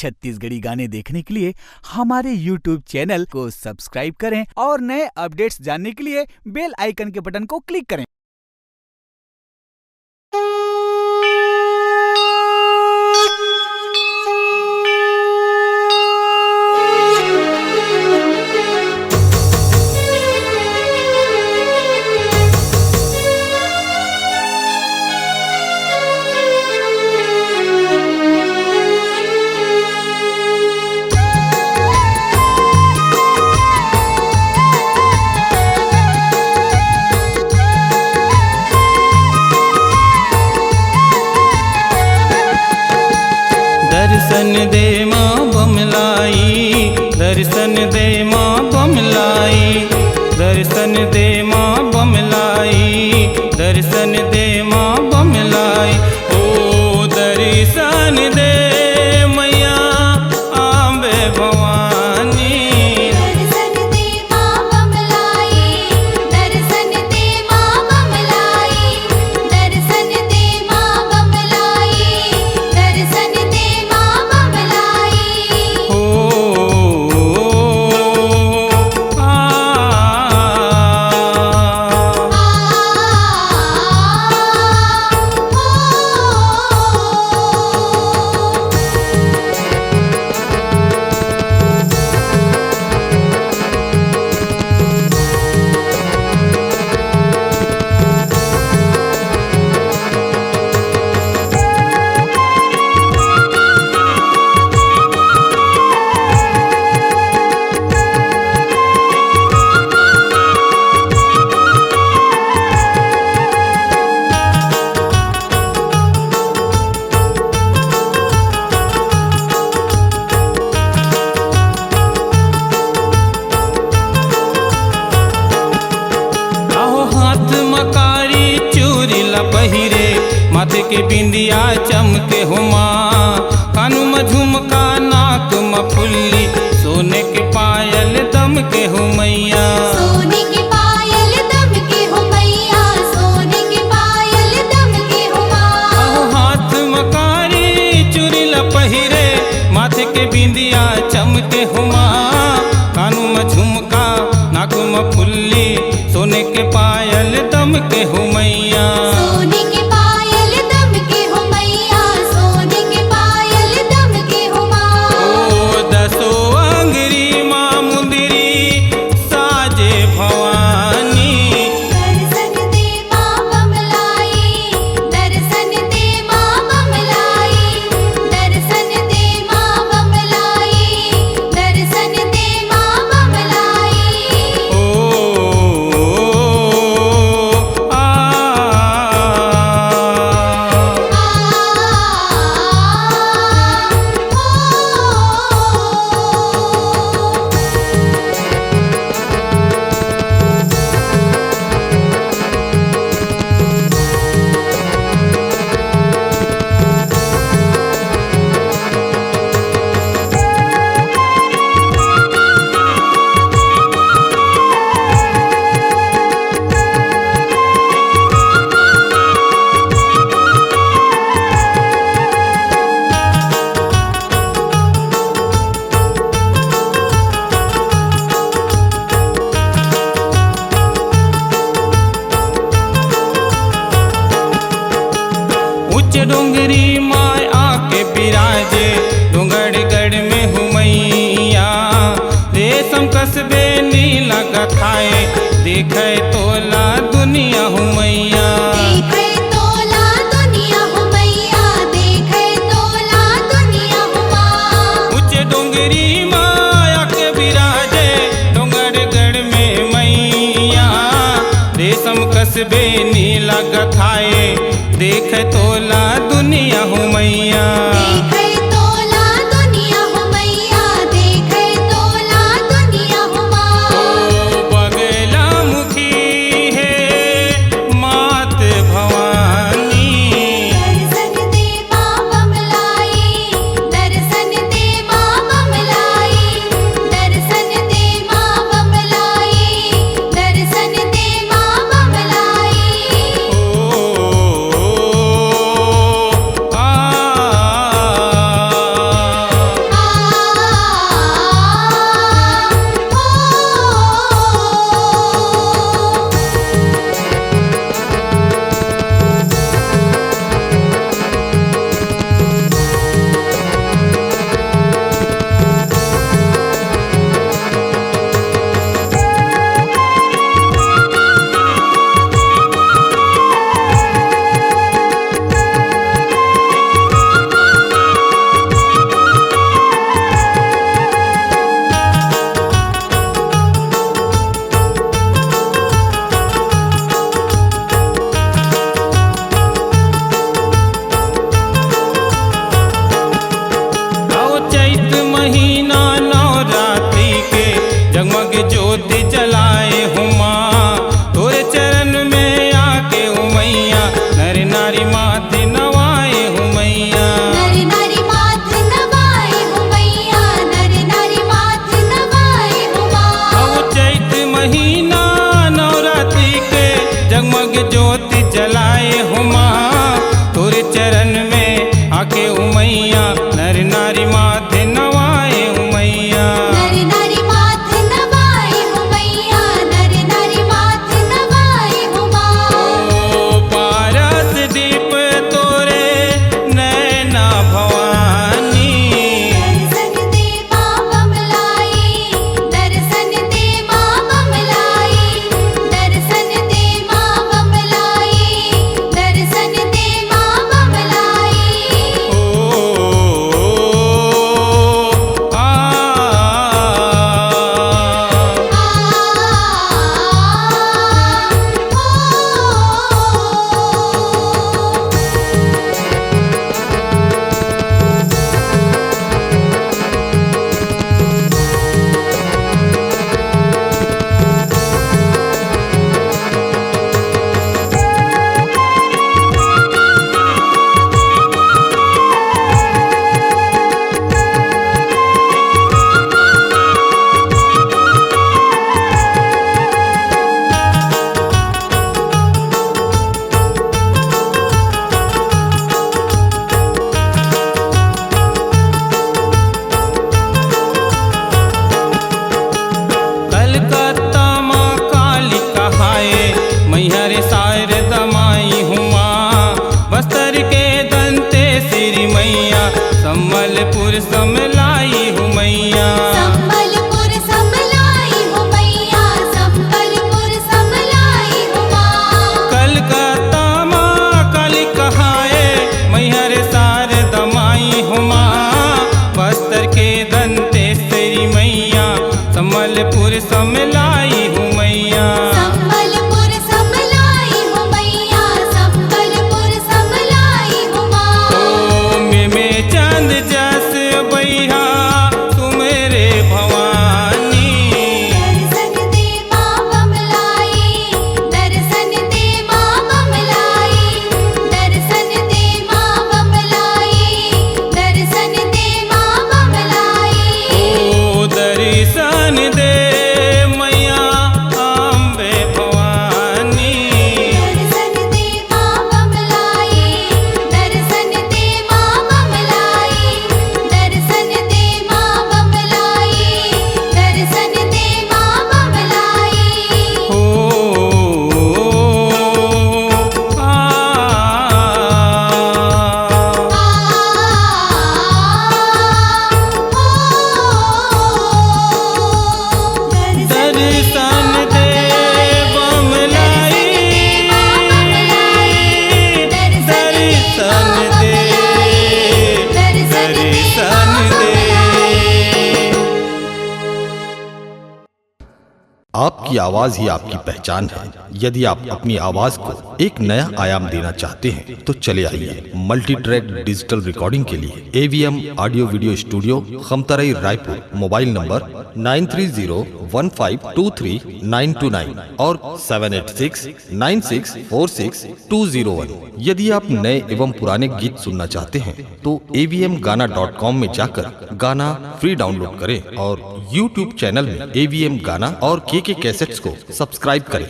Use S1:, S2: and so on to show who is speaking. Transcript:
S1: छत्तीसगढ़ी गाने देखने के लिए हमारे YouTube चैनल को सब्सक्राइब करें और नए अपडेट्स जानने के लिए बेल आइकन के बटन को क्लिक करें।
S2: दर्शन दे माँ बमलाई, दर्शन दे माँ बमलाई, दर्शन दे माँ बमलाई, दर्शन दे माँ बमलाई। ओ दर्शन दे मैया आंबे भवानी,
S3: दर्शन दे माँ बमलाई, दर्शन दे माँ बमलाई, दर्शन दे माँ बमलाई, दर्शन दे माँ बमलाई।
S2: ओ पहिरे माथे के बिंदिया चमके हो माँ, कानू में झुमका नाक में फुल्ली, सोने के पायल दम के हो मैया,
S3: सोने के पायल दम के हो मैया, सोने के पायल दम के हो माँ।
S2: हाथ में कारी चूड़ी ला पहिरे माथे के बिंदिया चमके हो माँ, कानू में झुमका नाक में फुल्ली, सोने के पायल दम के हो मैया।
S3: सोने के पायल दम के हो मैया, सोने के पायल दम के हो माँ।
S2: ओ दसो अंगरी माँ मुंदरी साजे भवानी,
S3: दर्शन दे माँ बमलाई, दर्शन दे माँ बमलाई, दर्शन दे माँ बमलाई, दर्शन दे माँ बमलाई।
S2: ओ उच्च डोंगरी माय आके बिराजे, डोंगरगढ़ में हूँ मैया, रेशम कसबे नीला गथाए, देखे तोला दुनिया हूँ मैया,
S3: देखे तोला दुनिया हो मैया, देखे तोला दुनिया हो माँ।
S2: उच्च डोंगरी माय आके बिराजे, डोंगरगढ़ में मैया, रेशम कसबे नीला गथाए, देखे तोला दुनिया हूँ मैया।
S3: देखे तोला दुनिया हो मैया, देखे तोला दुनिया हो माँ।
S2: ओ बगला मुखी है मात भवानी,
S3: दर्शन दे माँ बमलाई, दर्शन दे माँ बमलाई, दर्शन दे माँ बमलाई, दर्शन दे माँ बमलाई।
S2: ओ समलाई हो मैया।
S3: संबलपुर समलाई हो मैया, संबलपुर समलाई हो माँ।
S2: कलकत्ता माँ काली कहाए मैहर सार दमाई हो माँ। बस्तर के दंतेश्वरी मैया संबलपुर समलाई हो मैया।
S3: संबलपुर समलाई हो मैया, संबलपुर समलाई हो माँ।
S2: में चांद जस बैहा तुमरे भवानी।
S3: दर्शन दे माँ बमलाई, दर्शन दे माँ बमलाई, दर्शन दे माँ बमलाई, दर्शन दे माँ बमलाई।
S2: ओ दर्शन दे मैया अम्बे भवानी।
S3: दर्शन दे माँ बमलाई, दर्शन दे माँ बमलाई, दर्शन दे माँ बमलाई, दर्शन दे माँ बमलाई।
S2: हो दर्शन दे बमलाई, दर्शन दे, दर्शन दे।
S4: आपकी आवाज ही आपकी पहचान है। यदि आप अपनी आवाज को एक नया आयाम देना चाहते हैं तो चले आइए मल्टी ट्रैक डिजिटल रिकॉर्डिंग के लिए AVM audio video studio Khamtarai Raipur. Mobile number 9301523929 और 7869646201। यदि आप नए एवं पुराने गीत सुनना चाहते हैं तो avmgana.com में जाकर गाना फ्री डाउनलोड करें और YouTube चैनल में AVM गाना और KK कैसेट्स को सब्सक्राइब करें।